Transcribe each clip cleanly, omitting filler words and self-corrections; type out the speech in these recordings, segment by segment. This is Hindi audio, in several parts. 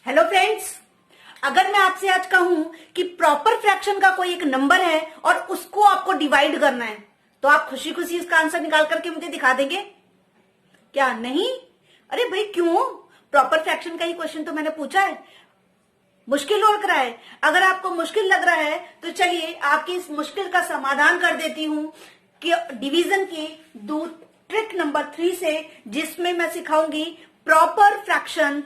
हेलो फ्रेंड्स, अगर मैं आपसे आज कहूं कि प्रॉपर फ्रैक्शन का कोई एक नंबर है और उसको आपको डिवाइड करना है, तो आप खुशी खुशी इसका आंसर निकाल करके मुझे दिखा देंगे क्या? नहीं? अरे भाई क्यों? प्रॉपर फ्रैक्शन का ही क्वेश्चन तो मैंने पूछा है। मुश्किल लग रहा है? अगर आपको मुश्किल लग रहा है तो चलिए आपकी इस मुश्किल का समाधान कर देती हूं कि डिवीजन की दो ट्रिक नंबर 3 से, जिसमें मैं सिखाऊंगी प्रॉपर फ्रैक्शन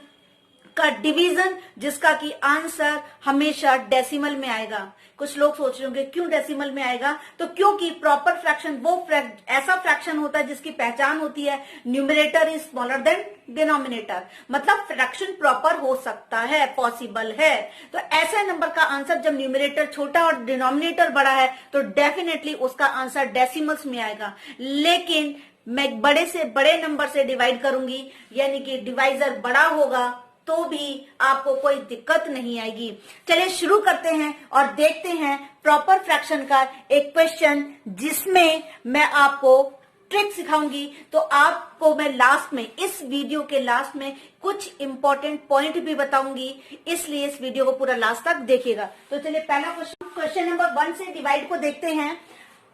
का डिवीजन, जिसका कि आंसर हमेशा डेसिमल में आएगा। कुछ लोग सोच रहे होंगे क्यों डेसिमल में आएगा? तो क्योंकि प्रॉपर फ्रैक्शन वो ऐसा फ्रैक्शन होता है जिसकी पहचान होती है numerator is smaller than denominator, मतलब फ्रैक्शन प्रॉपर हो सकता है, पॉसिबल है। तो ऐसे नंबर का आंसर जब न्यूमरेटर छोटा और डिनोमिनेटर बड़ा है तो डेफिनेटली उसका आंसर डेसिमल्स में आएगा। लेकिन मैं बड़े से बड़े नंबर से डिवाइड करूंगी, यानी कि डिवाइजर बड़ा होगा तो भी आपको कोई दिक्कत नहीं आएगी। चलिए शुरू करते हैं और देखते हैं प्रॉपर फ्रैक्शन का एक क्वेश्चन, जिसमें मैं आपको ट्रिक सिखाऊंगी। तो आपको मैं लास्ट में, इस वीडियो के लास्ट में कुछ इंपॉर्टेंट पॉइंट भी बताऊंगी, इसलिए इस वीडियो को पूरा लास्ट तक देखिएगा। तो चलिए पहला क्वेश्चन नंबर 1 से डिवाइड को देखते हैं।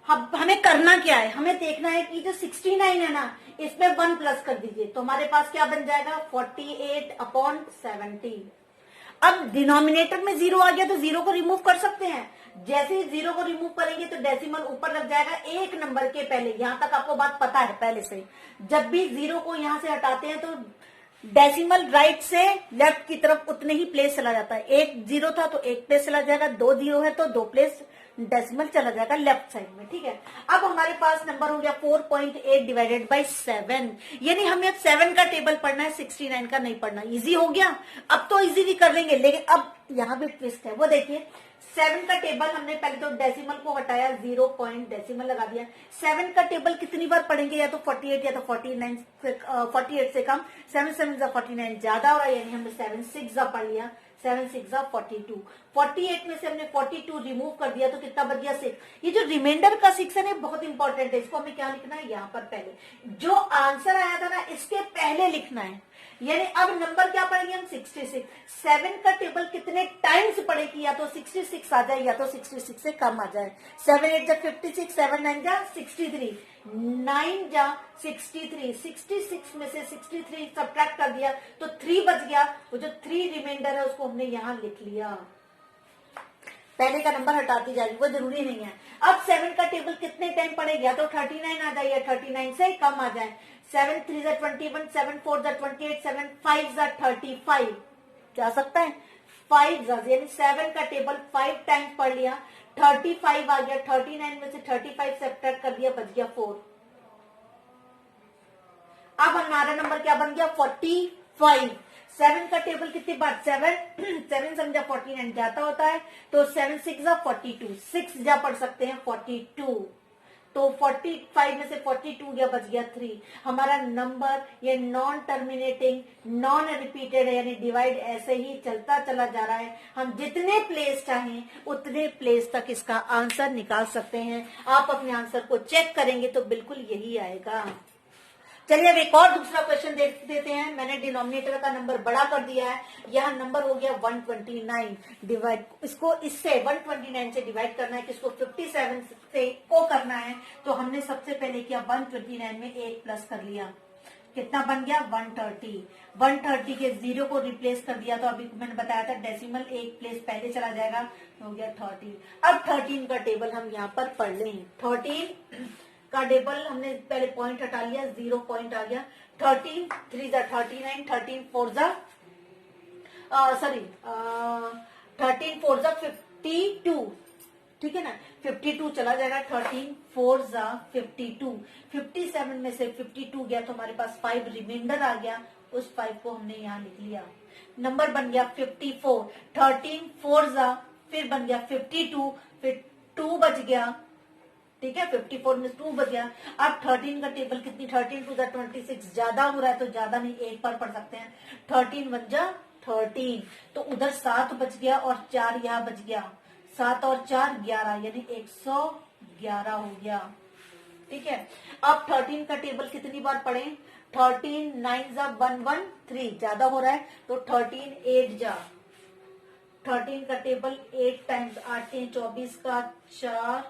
हमें करना क्या है? हमें देखना है कि जो 69 है ना, इसमें 1 प्लस कर दीजिए तो हमारे पास क्या बन जाएगा? 48/70। अब डिनोमिनेटर में 0 आ गया तो 0 को रिमूव कर सकते हैं। जैसे ही 0 को रिमूव करेंगे तो डेसिमल ऊपर लग जाएगा एक नंबर के पहले। यहां तक आपको बात पता है पहले से। जब भी 0 को यहां से हटाते हैं तो डेसिमल राइट से लेफ्ट की तरफ उतने ही प्लेस चला जाता है। 1 0 था तो 1 प्लेस चला जाएगा, 2 0 है तो 2 प्लेस डेसिमल चला जाएगा लेफ्ट साइड में। ठीक है, अब हमारे पास नंबर हो गया 4.8 डिवाइडेड बाई 7, यानी हमें अब 7 का टेबल पढ़ना है, 69 का नहीं पढ़ना। इजी हो गया। अब तो इजी भी कर लेंगे, लेकिन अब यहाँ भी ट्विस्ट है, वो देखिए। 7 का टेबल हमने पहले तो डेसिमल को हटाया, 0 पॉइंट डेसिमल लगा दिया। 7 का टेबल कितनी बार पढ़ेंगे? या तो 48 या तो 49 से 48 से कम। 7 7 49 ज्यादा हो रहा है, यानी हमने 7 6 पढ़ लिया। 7 6 42। 48 में से हमने 42 रिमूव कर दिया तो कितना बच गया? 6। ये जो रिमाइंडर का 6 है ना, बहुत इंपॉर्टेंट है। इसको हमें क्या लिखना है? यहाँ पर पहले जो आंसर आया था ना, इसके पहले लिखना है। यानी अब नंबर क्या पढ़ेंगे हम? 66। 7 का टेबल कितने टाइम्स पढ़ेगी? या तो 66 आ जाए या तो 66 से कम आ जाए। 7 8 जा 56, 7 9 जा 63, 9 जा 63। 66 में से 63 सब्ट्रैक्ट कर दिया तो 3 बच गया। वो जो 3 रिमाइंडर है उसको हमने यहां लिख लिया। पहले का नंबर हटाती जा रही, वो जरूरी नहीं है। अब 7 का टेबल कितने टाइम पड़ेगा? या तो 39 आ जाए या 39 से कम आ जाए। 7 3 जा 21, 7 4 जा 28, 7 5 जा 35 जा सकता है। 5 जा, यानी 7 का टेबल 5 टाइम्स पढ़ लिया, 35 आ गया। 39 में से 35 सब्ट्रैक्ट कर दिया, बच गया 4। अब हमारा नंबर क्या बन गया? 45। 7 का टेबल कितनी बार? 7 7 समझा 49 जाता होता है तो 7 6 जा 42, 6 जा पढ़ सकते हैं 42। तो 45 में से 42 गया, बच गया 3। हमारा नंबर ये नॉन टर्मिनेटिंग, नॉन रिपीटेड है, यानी डिवाइड ऐसे ही चलता चला जा रहा है। हम जितने प्लेस चाहें उतने प्लेस तक इसका आंसर निकाल सकते हैं। आप अपने आंसर को चेक करेंगे तो बिल्कुल यही आएगा। चलिए अब एक और दूसरा क्वेश्चन देख देते हैं। मैंने डिनोमिनेटर का नंबर बड़ा कर दिया है। यह नंबर हो गया 129। डिवाइड इसको इससे 129 से डिवाइड करना है, किसको? 57 से को करना है। तो हमने सबसे पहले किया 129 में 1 प्लस कर लिया। कितना बन गया? 130। 130 के 0 को रिप्लेस कर दिया तो अभी मैंने बताया था डेसिमल 1 प्लेस पहले चला जाएगा, तो हो गया 13। अब 13 का टेबल हम यहाँ पर पढ़ लें। 13 का टेबल हमने पहले पॉइंट हटा लिया, 0 पॉइंट आ गया। 13 3 जा 39, 13 4 जा 52। ठीक है ना, 52 चला जाएगा। 13 4 जा 52। 57 में से 52 गया तो हमारे पास 5 रिमाइंडर आ गया, उस 5 को हमने यहाँ लिख लिया। नंबर बन गया 54। 13 4 जा फिर बन गया 52, फिर 2 बच गया। ठीक है, 54 में 2 बच गया। अब 13 का टेबल कितनी? 13 2 जा 26, ज्यादा हो रहा है तो ज्यादा नहीं, एक बार पढ़ सकते हैं। 13 बन जा 13, तो उधर 7 बच गया और 4 यहाँ बच गया। 7 और 4 11, यानी 111 हो गया। ठीक है, अब 13 का टेबल कितनी बार पढ़े? 13 9 जा 113 ज्यादा हो रहा है तो 13 8 जा 13 का टेबल 8 टाइम्स 8 24 का 4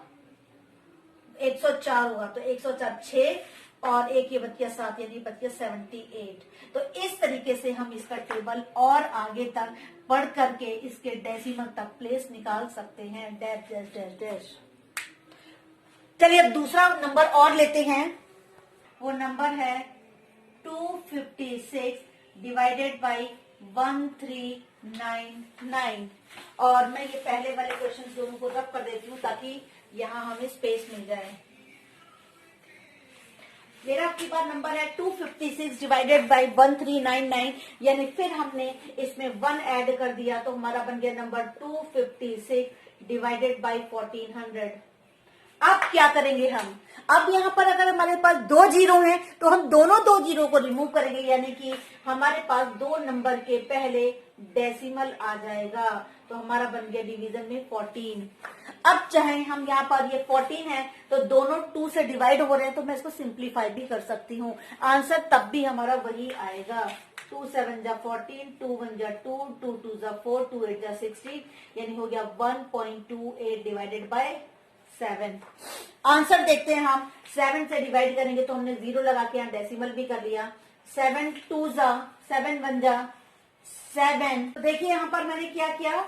104 होगा तो 104 6 और एक ये बच गया 7 यानी बच गया 78। तो इस तरीके से हम इसका टेबल और आगे तक पढ़ करके इसके डेसिमल तक प्लेस निकाल सकते हैं। Dash dash dash dash. चलिए अब दूसरा नंबर और लेते हैं। वो नंबर है 256 डिवाइडेड बाई 1399। और मैं ये पहले वाले क्वेश्चन दोनों को रब कर देती हूँ ताकि यहाँ हमें स्पेस मिल जाए। मेरा आपकी बार नंबर है 256 डिवाइडेड बाई 1399 यानी फिर हमने इसमें 1 ऐड कर दिया तो हमारा बन गया नंबर 256 डिवाइडेड बाई 1400। अब क्या करेंगे हम? अब यहाँ पर अगर हमारे पास 2 जीरो हैं तो हम दोनों 2 जीरो को रिमूव करेंगे यानी कि हमारे पास 2 नंबर के पहले डेसिमल आ जाएगा तो हमारा बन गया डिवीजन में 14। अब चाहे हम यहाँ पर ये 14 है तो दोनों 2 से डिवाइड हो रहे हैं तो मैं इसको सिंप्लीफाई भी कर सकती हूँ। आंसर तब भी हमारा वही आएगा। 2 7 जा 14, 2 1 जा 2, 2 2 जा 4, 2 8 जा 16 यानी हो गया 1.28 डिवाइडेड बाय 7। आंसर देखते हैं हम। 7 से डिवाइड करेंगे तो हमने 0 लगा के यहाँ डेसिमल भी कर लिया। 7 2 जा 7 1 जा 7। तो देखिए यहाँ पर मैंने क्या किया,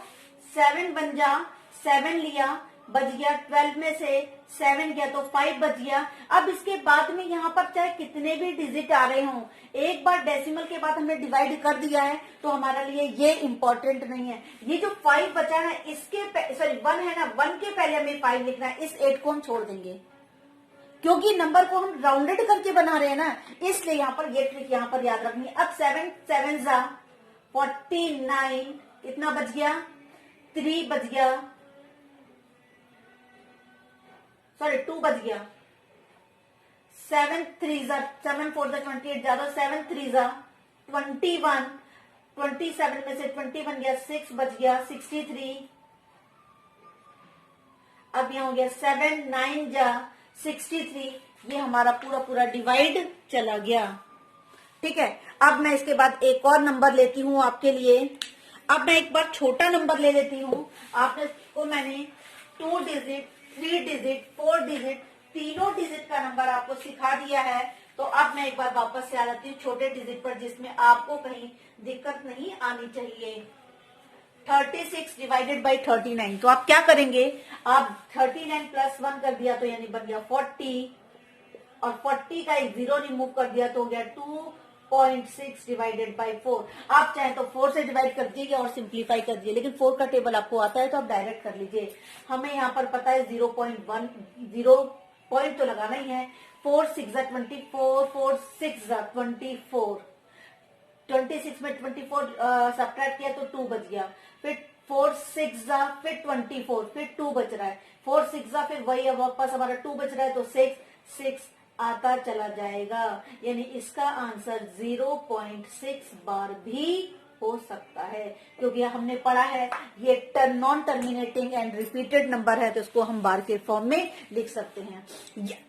7 1 जा 7 लिया, बच गया 12 में से 7 गया तो 5 बच गया। अब इसके बाद में यहाँ पर चाहे कितने भी डिजिट आ रहे हों, एक बार डेसिमल के बाद हमने डिवाइड कर दिया है तो हमारे लिए ये इंपॉर्टेंट नहीं है। ये जो 5 बचा है इसके 1 है ना, 1 के पहले हमें 5 लिखना है, इस 8 को हम छोड़ देंगे क्योंकि नंबर को हम राउंडेड करके बना रहे हैं ना, इसलिए यहाँ पर ये ट्रिक यहाँ पर याद रखनी है। अब 7 7 जा 49 इतना बच गया, 3 बच गया, सॉरी 2 बच गया, 7 3 जा 7 4 जा 28 ज्यादा 7 3 जा 21, 27 में से 20 बन गया, 6 बच गया 63। अब यहां हो गया 7 9 जा 63, ये हमारा पूरा पूरा डिवाइड चला गया। ठीक है, अब मैं इसके बाद एक और नंबर लेती हूं आपके लिए। अब मैं एक बार छोटा नंबर ले लेती हूं। आपने को मैंने 2 डिजिट 3 डिजिट 4 डिजिट तीनों डिजिट का नंबर आपको सिखा दिया है। तो अब मैं एक बार वापस से आ जाती हूँ छोटे डिजिट पर जिसमें आपको कहीं दिक्कत नहीं आनी चाहिए। 36 डिवाइडेड बाई 39। तो आप क्या करेंगे, आप 39 प्लस 1 कर दिया तो यानी बन गया 40 और 40 का एक 0 रिमूव कर दिया तो हो गया 2.6 डिवाइडेड बाई 4। आप चाहे तो 4 से डिवाइड कर दीजिए और सिंप्लीफाई कर दीजिए, लेकिन 4 का टेबल आपको आता है तो आप डायरेक्ट कर लीजिए। हमें यहाँ पर पता है 0.1 0 पॉइंट तो लगाना ही है। 4 6 जा 24, 4 6 जा 24, 26 में 24 सब्ट्रैक्ट किया तो 2 बच गया, फिर 4 6 जा फिर 24 फिर 2 बच रहा है, 4 6 जा फिर वही वापस हमारा 2 बच रहा है तो 6 6 आता चला जाएगा, यानी इसका आंसर 0.6 बार भी हो सकता है क्योंकि हमने पढ़ा है ये non terminating and repeated number है तो इसको हम बार के फॉर्म में लिख सकते हैं।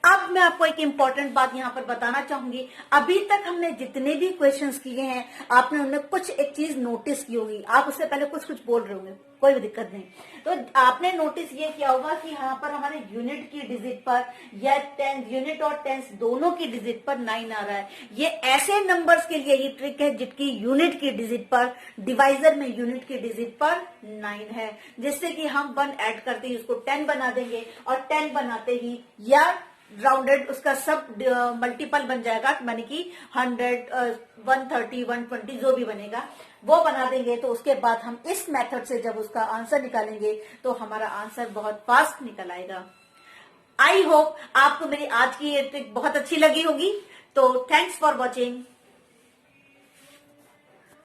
अब मैं आपको एक इंपॉर्टेंट बात यहाँ पर बताना चाहूंगी। अभी तक हमने जितने भी क्वेश्चंस किए हैं आपने उनमें कुछ एक चीज नोटिस की होगी। आप उससे पहले कुछ कुछ बोल रहे होंगे, कोई भी दिक्कत नहीं। तो आपने नोटिस ये किया होगा कि यहाँ पर हमारे यूनिट की डिजिट पर या टेंस यूनिट और टेंस दोनों की डिजिट पर 9 आ रहा है। ये ऐसे नंबर्स के लिए ये ट्रिक है जिनकी यूनिट की डिजिट पर डिवाइजर में यूनिट की डिजिट पर 9 है, जिससे कि हम 1 ऐड करते ही उसको 10 बना देंगे और 10 बनाते ही या राउंडेड उसका सब मल्टीपल बन जाएगा, मानी कि 100 130 120 जो भी बनेगा वो बना देंगे। तो उसके बाद हम इस मेथड से जब उसका आंसर निकालेंगे तो हमारा आंसर बहुत फास्ट निकल आएगा। आई होप आपको मेरी आज की ये ट्रिक बहुत अच्छी लगी होगी। तो थैंक्स फॉर वॉचिंग।